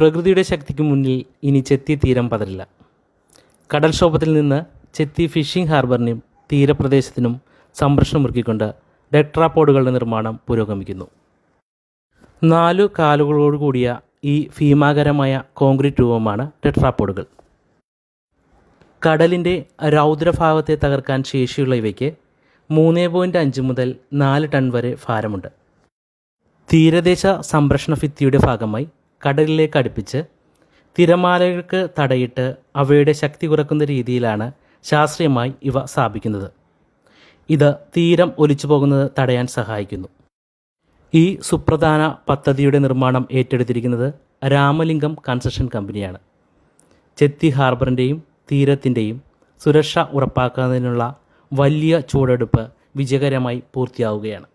പ്രകൃതിയുടെ ശക്തിക്ക് മുന്നിൽ ഇനി ചെത്തി തീരം പതറില്ല. കടൽക്ഷോഭത്തിൽ നിന്ന് ചെത്തി ഫിഷിംഗ് ഹാർബറിനും തീരപ്രദേശത്തിനും സംരക്ഷണമൊരുക്കിക്കൊണ്ട് ടെട്രാപോഡുകളുടെ നിർമ്മാണം പുരോഗമിക്കുന്നു. 4 കാലുകളോടുകൂടിയ ഈ ഭീമാകരമായ കോൺക്രീറ്റ് രൂപമാണ് ടെട്രാപോഡുകൾ. കടലിൻ്റെ രൗദ്രഭാവത്തെ തകർക്കാൻ ശേഷിയുള്ള ഇവയ്ക്ക് 3.5 മുതൽ 4 ടൺ വരെ ഭാരമുണ്ട്. തീരദേശ സംരക്ഷണ ഭിത്തിയുടെ ഭാഗമായി കടലിലേക്ക് അടുപ്പിച്ച് തിരമാലകൾക്ക് തടയിട്ട് അവയുടെ ശക്തി കുറക്കുന്ന രീതിയിലാണ് ശാസ്ത്രീയമായി ഇവ സ്ഥാപിക്കുന്നത്. ഇത് തീരം ഒലിച്ചു പോകുന്നത് തടയാൻ സഹായിക്കുന്നു. ഈ സുപ്രധാന പദ്ധതിയുടെ നിർമ്മാണം ഏറ്റെടുത്തിരിക്കുന്നത് രാമലിംഗം കൺസ്ട്രക്ഷൻ കമ്പനിയാണ്. ചെത്തി ഹാർബറിൻ്റെയും തീരത്തിൻ്റെയും സുരക്ഷ ഉറപ്പാക്കുന്നതിനുള്ള വലിയ ചുവടെടുപ്പ് വിജയകരമായി പൂർത്തിയാവുകയാണ്.